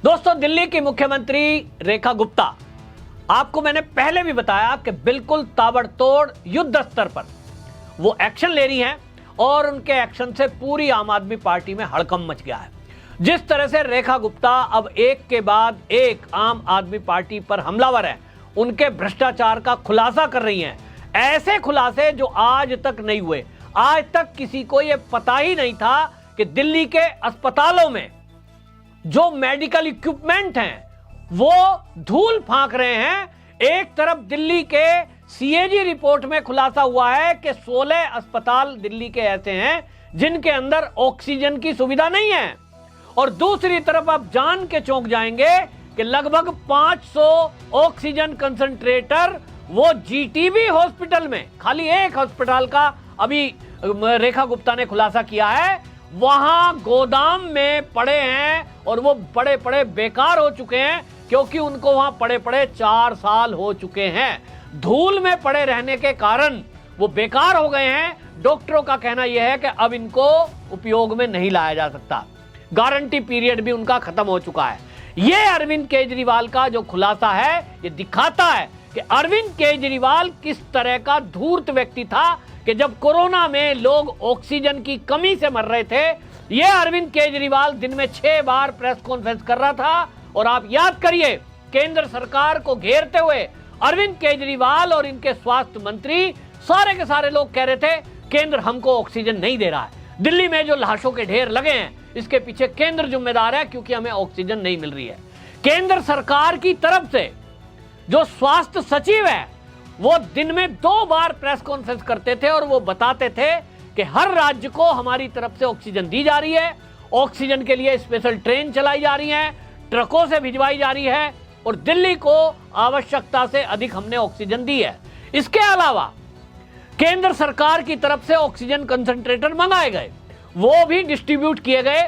दोस्तों, दिल्ली की मुख्यमंत्री रेखा गुप्ता, आपको मैंने पहले भी बताया कि बिल्कुल ताबड़तोड़ युद्ध स्तर पर वो एक्शन ले रही हैं और उनके एक्शन से पूरी आम आदमी पार्टी में हड़कंप मच गया है। जिस तरह से रेखा गुप्ता अब एक के बाद एक आम आदमी पार्टी पर हमलावर है, उनके भ्रष्टाचार का खुलासा कर रही हैं, ऐसे खुलासे जो आज तक नहीं हुए। आज तक किसी को यह पता ही नहीं था कि दिल्ली के अस्पतालों में जो मेडिकल इक्विपमेंट हैं वो धूल फांक रहे हैं। एक तरफ दिल्ली के सीएजी रिपोर्ट में खुलासा हुआ है कि 16 अस्पताल दिल्ली के ऐसे हैं जिनके अंदर ऑक्सीजन की सुविधा नहीं है, और दूसरी तरफ आप जान के चौंक जाएंगे कि लगभग 500 ऑक्सीजन कंसंट्रेटर वो जीटीबी हॉस्पिटल में, खाली एक हॉस्पिटल का अभी रेखा गुप्ता ने खुलासा किया है, वहां गोदाम में पड़े हैं और वो पड़े पड़े बेकार हो चुके हैं, क्योंकि उनको वहां पड़े पड़े 4 साल हो चुके हैं। धूल में पड़े रहने के कारण वो बेकार हो गए हैं। डॉक्टरों का कहना यह है कि अब इनको उपयोग में नहीं लाया जा सकता, गारंटी पीरियड भी उनका खत्म हो चुका है। ये अरविंद केजरीवाल का जो खुलासा है, ये दिखाता है कि अरविंद केजरीवाल किस तरह का धूर्त व्यक्ति था कि जब कोरोना में लोग ऑक्सीजन की कमी से मर रहे थे, यह अरविंद केजरीवाल दिन में 6 बार प्रेस कॉन्फ्रेंस कर रहा था। और आप याद करिए, केंद्र सरकार को घेरते हुए अरविंद केजरीवाल और इनके स्वास्थ्य मंत्री सारे के सारे लोग कह रहे थे केंद्र हमको ऑक्सीजन नहीं दे रहा है। दिल्ली में जो लाशों के ढेर लगे हैं, इसके पीछे केंद्र जिम्मेदार है, क्योंकि हमें ऑक्सीजन नहीं मिल रही है। केंद्र सरकार की तरफ से जो स्वास्थ्य सचिव है, वो दिन में 2 बार प्रेस कॉन्फ्रेंस करते थे और वो बताते थे कि हर राज्य को हमारी तरफ से ऑक्सीजन दी जा रही है, ऑक्सीजन के लिए स्पेशल ट्रेन चलाई जा रही है, ट्रकों से भिजवाई जा रही है, और दिल्ली को आवश्यकता से अधिक हमने ऑक्सीजन दी है। इसके अलावा केंद्र सरकार की तरफ से ऑक्सीजन कंसंट्रेटर मंगाए गए, वो भी डिस्ट्रीब्यूट किए गए,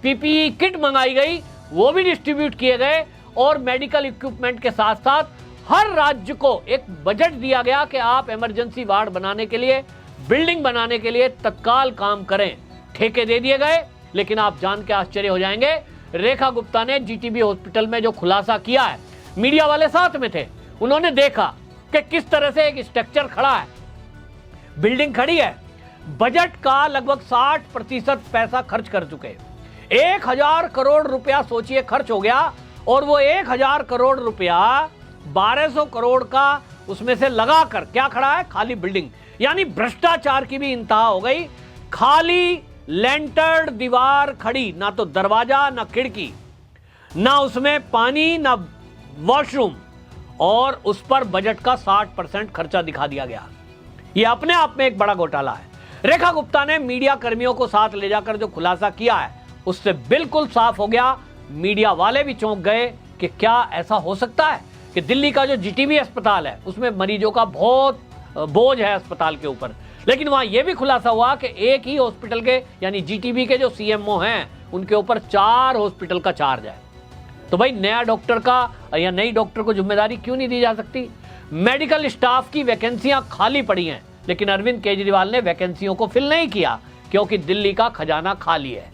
पीपीई किट मंगाई गई, वो भी डिस्ट्रीब्यूट किए गए, और मेडिकल इक्विपमेंट के साथ साथ हर राज्य को एक बजट दिया गया कि आप इमरजेंसी वार्ड बनाने के लिए, बिल्डिंग बनाने के लिए तत्काल काम करें। ठेके दे दिए गए। लेकिन आप जान के आश्चर्य हो जाएंगे, रेखा गुप्ता ने जीटीबी हॉस्पिटल में जो खुलासा किया है, मीडिया वाले साथ में थे, उन्होंने देखा कि किस तरह से एक स्ट्रक्चर खड़ा है, बिल्डिंग खड़ी है, बजट का लगभग 60% पैसा खर्च कर चुके, 1000 करोड़ रुपया सोचिए खर्च हो गया, और वो 1000 करोड़ रुपया 1200 करोड़ का उसमें से लगाकर क्या खड़ा है, खाली बिल्डिंग। यानी भ्रष्टाचार की भी इंतहा हो गई। खाली लेंटर्ड दीवार खड़ी, ना तो दरवाजा ना खिड़की, ना उसमें पानी ना वॉशरूम, और उस पर बजट का 60% खर्चा दिखा दिया गया। यह अपने आप में एक बड़ा घोटाला है। रेखा गुप्ता ने मीडिया कर्मियों को साथ ले जाकर जो खुलासा किया है, उससे बिल्कुल साफ हो गया। मीडिया वाले भी चौंक गए कि क्या ऐसा हो सकता है कि दिल्ली का जो जीटीबी अस्पताल है, उसमें मरीजों का बहुत बोझ है अस्पताल के ऊपर। लेकिन वहां यह भी खुलासा हुआ कि एक ही हॉस्पिटल के, यानी जीटीबी के जो सीएमओ हैं, उनके ऊपर 4 हॉस्पिटल का चार्ज है। तो भाई, नया डॉक्टर का या नई डॉक्टर को जिम्मेदारी क्यों नहीं दी जा सकती? मेडिकल स्टाफ की वैकेंसियां खाली पड़ी हैं, लेकिन अरविंद केजरीवाल ने वैकेंसियों को फिल नहीं किया, क्योंकि दिल्ली का खजाना खाली है।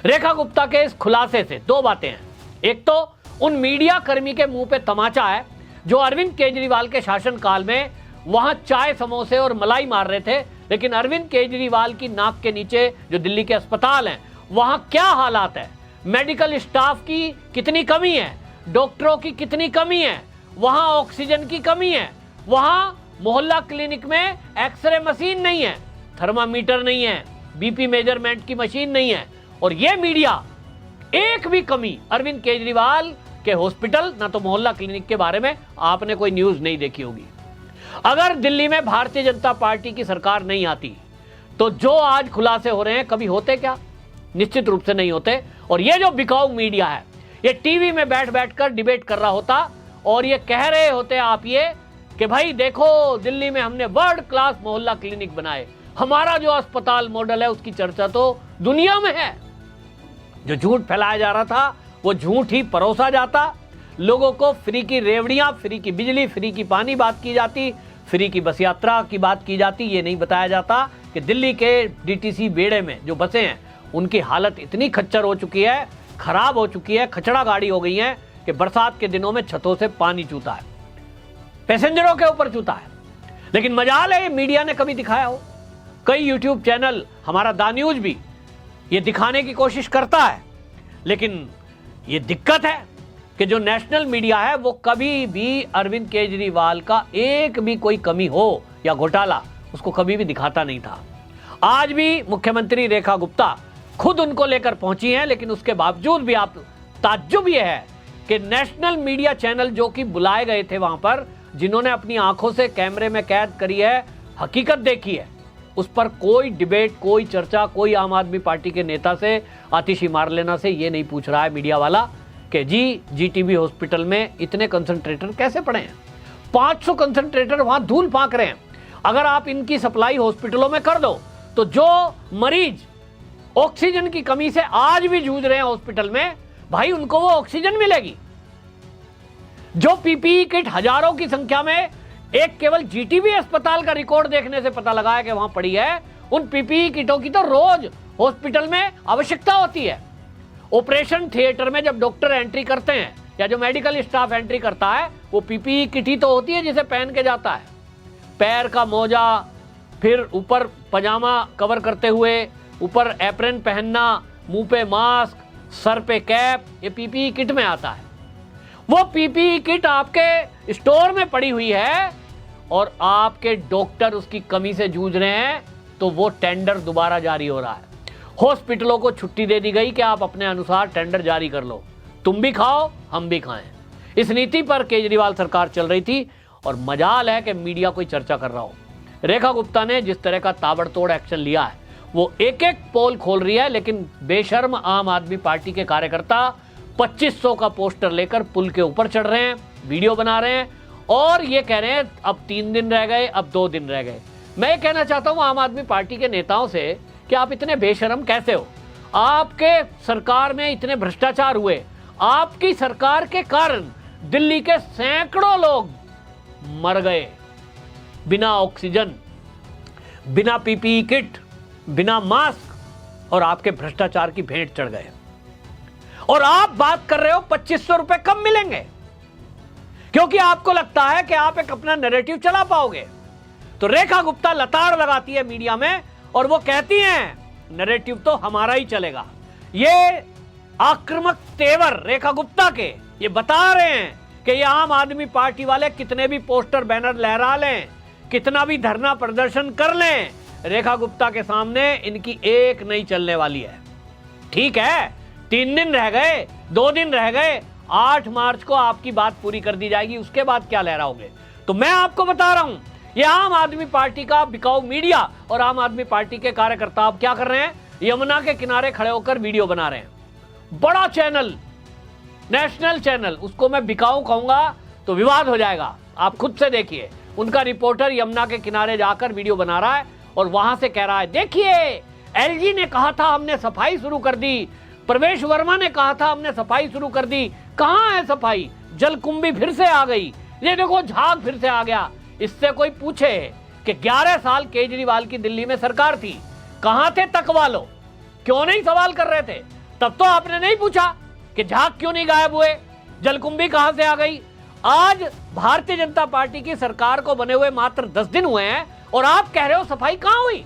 रेखा गुप्ता के इस खुलासे से 2 बातें हैं। एक तो उन मीडिया कर्मी के मुंह पे तमाचा है जो अरविंद केजरीवाल के शासनकाल में वहां चाय, समोसे और मलाई मार रहे थे, लेकिन अरविंद केजरीवाल की नाक के नीचे जो दिल्ली के अस्पताल हैं, वहां क्या हालात है, मेडिकल स्टाफ की कितनी कमी है, डॉक्टरों की कितनी कमी है, वहां ऑक्सीजन की कमी है, वहां मोहल्ला क्लिनिक में एक्सरे मशीन नहीं है, थर्मामीटर नहीं है, बीपी मेजरमेंट की मशीन नहीं है। और यह मीडिया एक भी कमी अरविंद केजरीवाल के हॉस्पिटल ना तो मोहल्ला क्लिनिक के बारे में आपने कोई न्यूज नहीं देखी होगी। अगर दिल्ली में भारतीय जनता पार्टी की सरकार नहीं आती, तो जो आज खुलासे हो रहे हैं कभी होते क्या? निश्चित रूप से नहीं होते। और ये जो बिकाऊ मीडिया है, ये टीवी में बैठ बैठ कर डिबेट कर रहा होता और ये कह रहे होते आप ये कि भाई देखो, दिल्ली में हमने वर्ल्ड क्लास मोहल्ला क्लिनिक बनाए, हमारा जो अस्पताल मॉडल है उसकी चर्चा तो दुनिया में है। जो झूठ फैलाया जा रहा था वो झूठ ही परोसा जाता, लोगों को फ्री की रेवड़ियां, फ्री की बिजली, फ्री की पानी बात की जाती, फ्री की बस यात्रा की बात की जाती। ये नहीं बताया जाता कि दिल्ली के डीटीसी बेड़े में जो बसें हैं उनकी हालत इतनी खच्चर हो चुकी है, खराब हो चुकी है, खचड़ा गाड़ी हो गई है कि बरसात के दिनों में छतों से पानी चूता है, पैसेंजरों के ऊपर चूता है। लेकिन मजाल है ये मीडिया ने कभी दिखाया हो। कई यूट्यूब चैनल, हमारा दा न्यूज भी ये दिखाने की कोशिश करता है, लेकिन ये दिक्कत है कि जो नेशनल मीडिया है वो कभी भी अरविंद केजरीवाल का एक भी कोई कमी हो या घोटाला उसको कभी भी दिखाता नहीं था। आज भी मुख्यमंत्री रेखा गुप्ता खुद उनको लेकर पहुंची हैं, लेकिन उसके बावजूद भी आप ताज्जुब ये है कि नेशनल मीडिया चैनल जो कि बुलाए गए थे वहां पर, जिन्होंने अपनी आंखों से कैमरे में कैद करी है, हकीकत देखी है, उस पर कोई डिबेट, कोई चर्चा, कोई आम आदमी पार्टी के नेता से आतिशी मार लेना से ये नहीं पूछ रहा है मीडिया वाला कि जी जीटीबी हॉस्पिटल में इतने कंसंट्रेटर कैसे पड़े हैं। 500 कंसंट्रेटर वहां धूल फांक रहे हैं। अगर आप इनकी सप्लाई हॉस्पिटलों में कर दो तो जो मरीज ऑक्सीजन की कमी से आज भी जूझ रहे हैं हॉस्पिटल में, भाई उनको वो ऑक्सीजन मिलेगी। जो पीपीई किट हजारों की संख्या में, एक केवल जीटीबी अस्पताल का रिकॉर्ड देखने से पता लगा है कि वहां पड़ी है, उन पीपीई किटों की तो रोज हॉस्पिटल में आवश्यकता होती है। ऑपरेशन थिएटर में जब डॉक्टर एंट्री करते हैं या जो मेडिकल स्टाफ एंट्री करता है, वो पीपीई किट ही तो होती है जिसे पहन के जाता है। पैर का मोजा, फिर ऊपर पजामा कवर करते हुए, ऊपर एप्रन पहनना, मुंह पे मास्क, सर पे कैप, ये पीपीई किट में आता है। वो पीपीई किट आपके स्टोर में पड़ी हुई है और आपके डॉक्टर उसकी कमी से जूझ रहे हैं, तो वो टेंडर दोबारा जारी हो रहा है। हॉस्पिटलों को छुट्टी दे दी गई कि आप अपने अनुसार टेंडर जारी कर लो, तुम भी खाओ हम भी खाएं। इस नीति पर केजरीवाल सरकार चल रही थी और मजाल है कि मीडिया कोई चर्चा कर रहा हो। रेखा गुप्ता ने जिस तरह का ताबड़तोड़ एक्शन लिया है, वो एक एक पोल खोल रही है, लेकिन बेशर्म आम आदमी पार्टी के कार्यकर्ता 2500 का पोस्टर लेकर पुल के ऊपर चढ़ रहे हैं, वीडियो बना रहे हैं और ये कह रहे हैं अब 3 दिन रह गए, अब 2 दिन रह गए। मैं ये कहना चाहता हूं आम आदमी पार्टी के नेताओं से कि आप इतने बेशर्म कैसे हो। आपके सरकार में इतने भ्रष्टाचार हुए, आपकी सरकार के कारण दिल्ली के सैकड़ों लोग मर गए बिना ऑक्सीजन, बिना पीपीई किट, बिना मास्क, और आपके भ्रष्टाचार की भेंट चढ़ गए। और आप बात कर रहे हो 2500 रुपए कम मिलेंगे क्योंकि आपको लगता है कि आप एक अपना नैरेटिव चला पाओगे। तो रेखा गुप्ता लताड़ लगाती है मीडिया में और वो कहती हैं नैरेटिव तो हमारा ही चलेगा। ये आक्रामक तेवर रेखा गुप्ता के ये बता रहे हैं कि ये आम आदमी पार्टी वाले कितने भी पोस्टर बैनर लहरा लें, कितना भी धरना प्रदर्शन कर लें, रेखा गुप्ता के सामने इनकी एक नहीं चलने वाली है। ठीक है, 3 दिन रह गए, 2 दिन रह गए, 8 मार्च को आपकी बात पूरी कर दी जाएगी, उसके बाद क्या लहराओगे। तो मैं आपको बता रहा हूं, ये आम आदमी पार्टी का बिकाऊ मीडिया और आम आदमी पार्टी के कार्यकर्ता अब क्या कर रहे हैं, यमुना के किनारे खड़े होकर वीडियो बना रहे हैं। बड़ा चैनल, नेशनल चैनल, उसको मैं बिकाऊ कहूंगा तो विवाद हो जाएगा। आप खुद से देखिए, उनका रिपोर्टर यमुना के किनारे जाकर वीडियो बना रहा है और वहां से कह रहा है देखिए एलजी ने कहा था हमने सफाई शुरू कर दी, प्रवेश वर्मा ने कहा था हमने सफाई शुरू कर दी, कहां है सफाई, जलकुंभी फिर से आ गई, ये देखो झाग फिर से आ गया। इससे कोई पूछे कि 11 साल केजरीवाल की दिल्ली में सरकार थी, कहां थे तक वालों, क्यों नहीं सवाल कर रहे थे? तब तो आपने नहीं पूछा कि झाग क्यों नहीं गायब हुए, जलकुंभी कहां से आ गई। आज भारतीय जनता पार्टी की सरकार को बने हुए मात्र 10 दिन हुए हैं और आप कह रहे हो सफाई कहां हुई।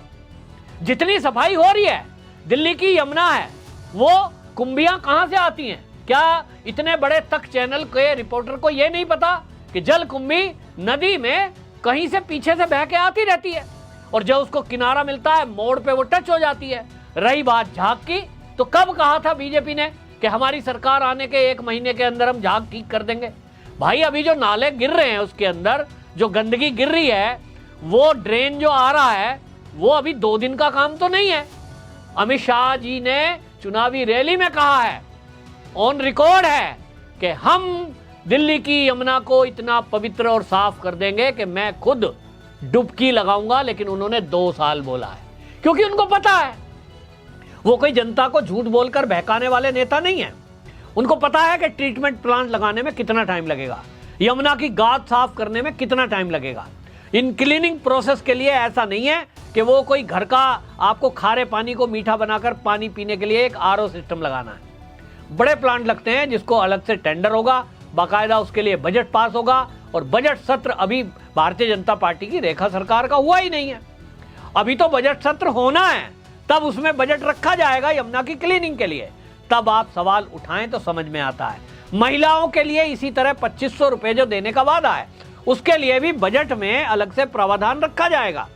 जितनी सफाई हो रही है, दिल्ली की यमुना है, वो कुंभियां कहां से आती हैं? क्या इतने बड़े तक चैनल के रिपोर्टर को यह नहीं पता कि जलकुंभी नदी में कहीं से पीछे से बह के आती रहती है और जब उसको किनारा मिलता है मोड़ पे वो टच हो जाती है। रही बात झाग की, तो कब कहा था बीजेपी ने कि हमारी सरकार आने के 1 महीने के अंदर हम झाग ठीक कर देंगे। भाई अभी जो नाले गिर रहे हैं उसके अंदर जो गंदगी गिर रही है, वो ड्रेन जो आ रहा है, वो अभी 2 दिन का काम तो नहीं है। अमित शाह जी ने चुनावी रैली में कहा है, ऑन रिकॉर्ड है, कि हम दिल्ली की यमुना को इतना पवित्र और साफ कर देंगे कि मैं खुद डुबकी लगाऊंगा। लेकिन उन्होंने 2 साल बोला है क्योंकि उनको पता है वो कोई जनता को झूठ बोलकर बहकाने वाले नेता नहीं है। उनको पता है कि ट्रीटमेंट प्लांट लगाने में कितना टाइम लगेगा, यमुना की गाद साफ करने में कितना टाइम लगेगा। इन क्लीनिंग प्रोसेस के लिए ऐसा नहीं है कि वो कोई घर का आपको खारे पानी को मीठा बनाकर पानी पीने के लिए एक आरओ सिस्टम लगाना है। बड़े प्लांट लगते हैं जिसको अलग से टेंडर होगा, बाकायदा उसके लिए बजट पास होगा, और बजट सत्र अभी भारतीय जनता पार्टी की रेखा सरकार का हुआ ही नहीं है। अभी तो बजट सत्र होना है, तब उसमें बजट रखा जाएगा यमुना की क्लीनिंग के लिए, तब आप सवाल उठाएं तो समझ में आता है। महिलाओं के लिए इसी तरह 2500 रुपए जो देने का वादा है, उसके लिए भी बजट में अलग से प्रावधान रखा जाएगा,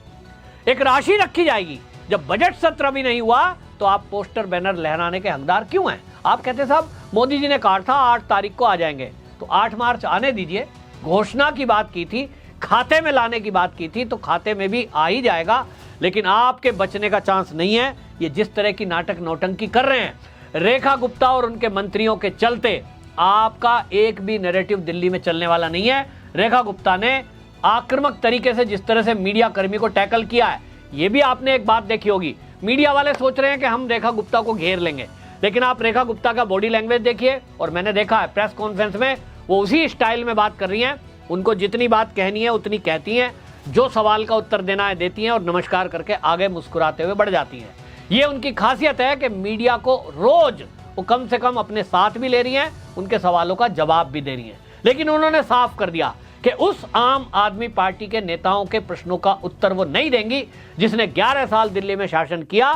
एक राशि रखी जाएगी। जब बजट सत्र अभी नहीं हुआ तो आप पोस्टर बैनर लहराने के हकदार क्यों हैं? आप कहते साहब मोदी जी ने कहा था 8 तारीख को आ जाएंगे, तो 8 मार्च आने दीजिए। घोषणा की बात की थी, खाते में लाने की बात की थी, तो खाते में भी आ ही जाएगा, लेकिन आपके बचने का चांस नहीं है। ये जिस तरह की नाटक नौटंकी कर रहे हैं रेखा गुप्ता और उनके मंत्रियों के चलते, आपका एक भी नैरेटिव दिल्ली में चलने वाला नहीं है। रेखा गुप्ता ने आक्रामक तरीके से जिस तरह से मीडिया कर्मी को टैकल किया है, ये भी आपने एक बात देखी होगी। मीडिया वाले सोच रहे हैं कि हम रेखा गुप्ता को घेर लेंगे, लेकिन आप रेखा गुप्ता का बॉडी लैंग्वेज देखिए, और मैंने देखा है प्रेस कॉन्फ्रेंस में वो उसी स्टाइल में बात कर रही हैं। उनको जितनी बात कहनी है उतनी कहती हैं, जो सवाल का उत्तर देना है देती हैं, और नमस्कार करके आगे मुस्कुराते हुए बढ़ जाती हैं। ये उनकी खासियत है कि मीडिया को रोज वो कम से कम अपने साथ भी ले रही हैं, उनके सवालों का जवाब भी दे रही हैं। लेकिन उन्होंने साफ कर दिया कि उस आम आदमी पार्टी के नेताओं के प्रश्नों का उत्तर वो नहीं देंगी जिसने 11 साल दिल्ली में शासन किया,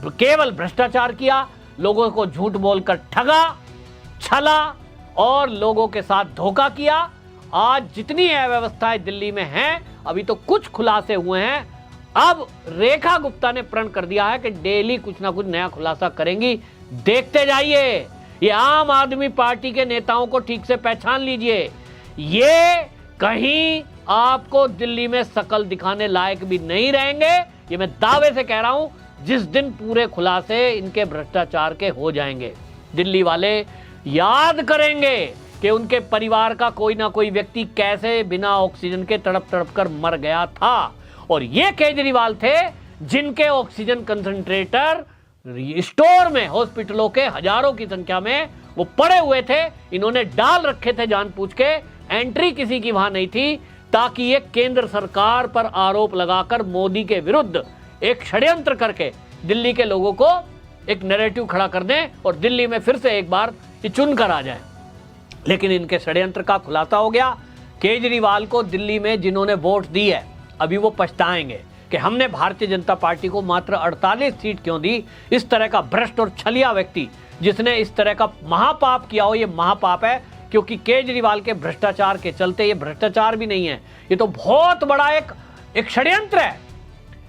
केवल भ्रष्टाचार किया, लोगों को झूठ बोलकर ठगा, छला और लोगों के साथ धोखा किया। आज जितनी अव्यवस्थाएं दिल्ली में हैं, अभी तो कुछ खुलासे हुए हैं, अब रेखा गुप्ता ने प्रण कर दिया है कि डेली कुछ ना कुछ नया खुलासा करेंगी। देखते जाइए। ये आम आदमी पार्टी के नेताओं को ठीक से पहचान लीजिए, ये कहीं आपको दिल्ली में शकल दिखाने लायक भी नहीं रहेंगे। ये मैं दावे से कह रहा हूं, जिस दिन पूरे खुलासे इनके भ्रष्टाचार के हो जाएंगे, दिल्ली वाले याद करेंगे कि उनके परिवार का कोई ना कोई व्यक्ति कैसे बिना ऑक्सीजन के तड़प तड़प कर मर गया था। और ये केजरीवाल थे जिनके ऑक्सीजन कंसंट्रेटर स्टोर में हॉस्पिटलों के हजारों की संख्या में वो पड़े हुए थे। इन्होंने डाल रखे थे जानबूझ के, एंट्री किसी की वहां नहीं थी, ताकि ये केंद्र सरकार पर आरोप लगाकर मोदी के विरुद्ध एक षड्यंत्र करके दिल्ली के लोगों को एक नैरेटिव खड़ा कर दें और दिल्ली में फिर से एक बार ये चुन कर आ जाए। लेकिन इनके षड्यंत्र का खुलासा हो गया। केजरीवाल को दिल्ली में जिन्होंने वोट दी है, अभी वो पछताएंगे कि हमने भारतीय जनता पार्टी को मात्र 48 सीट क्यों दी। इस तरह का भ्रष्ट और छलिया व्यक्ति जिसने इस तरह का महापाप किया हो, ये महापाप है, क्योंकि केजरीवाल के भ्रष्टाचार के चलते, ये भ्रष्टाचार भी नहीं है, ये तो बहुत बड़ा एक षड्यंत्र है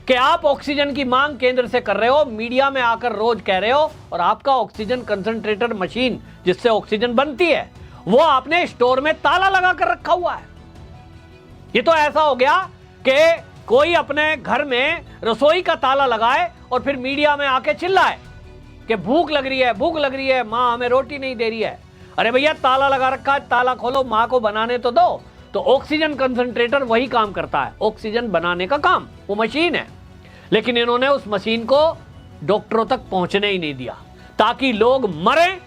कि आप ऑक्सीजन की मांग केंद्र से कर रहे हो, मीडिया में आकर रोज कह रहे हो, और आपका ऑक्सीजन कंसंट्रेटर मशीन जिससे ऑक्सीजन बनती है वो आपने स्टोर में ताला लगा कर रखा हुआ है। ये तो ऐसा हो गया कि कोई अपने घर में रसोई का ताला लगाए और फिर मीडिया में आके चिल्लाए कि भूख लग रही है, माँ हमें रोटी नहीं दे रही है। अरे भैया, ताला लगा रखा है, ताला खोलो, माँ को बनाने तो दो। तो ऑक्सीजन कंसंट्रेटर वही काम करता है, ऑक्सीजन बनाने का काम, वो मशीन है। लेकिन इन्होंने उस मशीन को डॉक्टरों तक पहुंचने ही नहीं दिया, ताकि लोग मरें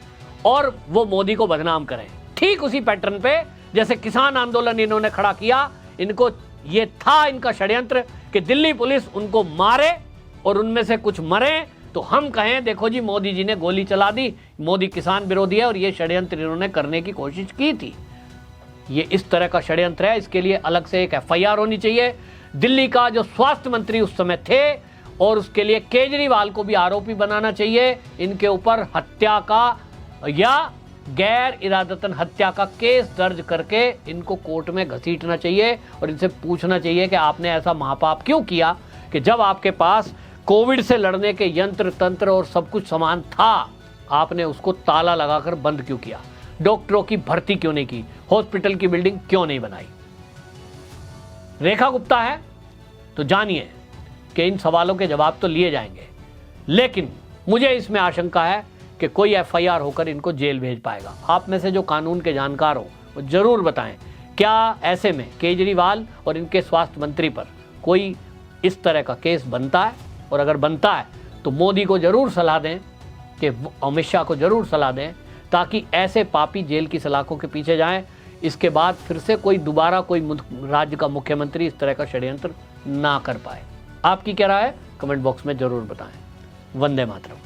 और वो मोदी को बदनाम करें। ठीक उसी पैटर्न पे जैसे किसान आंदोलन इन्होंने खड़ा किया, इनको ये था इनका षड्यंत्र कि दिल्ली पुलिस उनको मारे और उनमें से कुछ मरे तो हम कहें देखो जी मोदी जी ने गोली चला दी, मोदी किसान विरोधी है, और ये षड्यंत्र इन्होंने करने की कोशिश की थी। ये इस तरह का षड्यंत्र है, इसके लिए अलग से एक एफआईआर होनी चाहिए। दिल्ली का जो स्वास्थ्य मंत्री उस समय थे, और उसके लिए केजरीवाल को भी आरोपी बनाना चाहिए। इनके ऊपर हत्या का या गैर इरादतन हत्या का केस दर्ज करके इनको कोर्ट में घसीटना चाहिए और इनसे पूछना चाहिए कि आपने ऐसा महापाप क्यों किया कि जब आपके पास कोविड से लड़ने के यंत्र तंत्र और सब कुछ सामान था, आपने उसको ताला लगाकर बंद क्यों किया, डॉक्टरों की भर्ती क्यों नहीं की, हॉस्पिटल की बिल्डिंग क्यों नहीं बनाई। रेखा गुप्ता है तो जानिए कि इन सवालों के जवाब तो लिए जाएंगे, लेकिन मुझे इसमें आशंका है कि कोई एफआईआर होकर इनको जेल भेज पाएगा। आप में से जो कानून के जानकार हो वो जरूर बताएं, क्या ऐसे में केजरीवाल और इनके स्वास्थ्य मंत्री पर कोई इस तरह का केस बनता है, और अगर बनता है तो मोदी को जरूर सलाह दें कि अमित शाह को जरूर सलाह दें, ताकि ऐसे पापी जेल की सलाखों के पीछे जाएं। इसके बाद फिर से कोई दोबारा कोई राज्य का मुख्यमंत्री इस तरह का षड्यंत्र ना कर पाए। आपकी क्या राय है, कमेंट बॉक्स में जरूर बताएं। वंदे मातरम।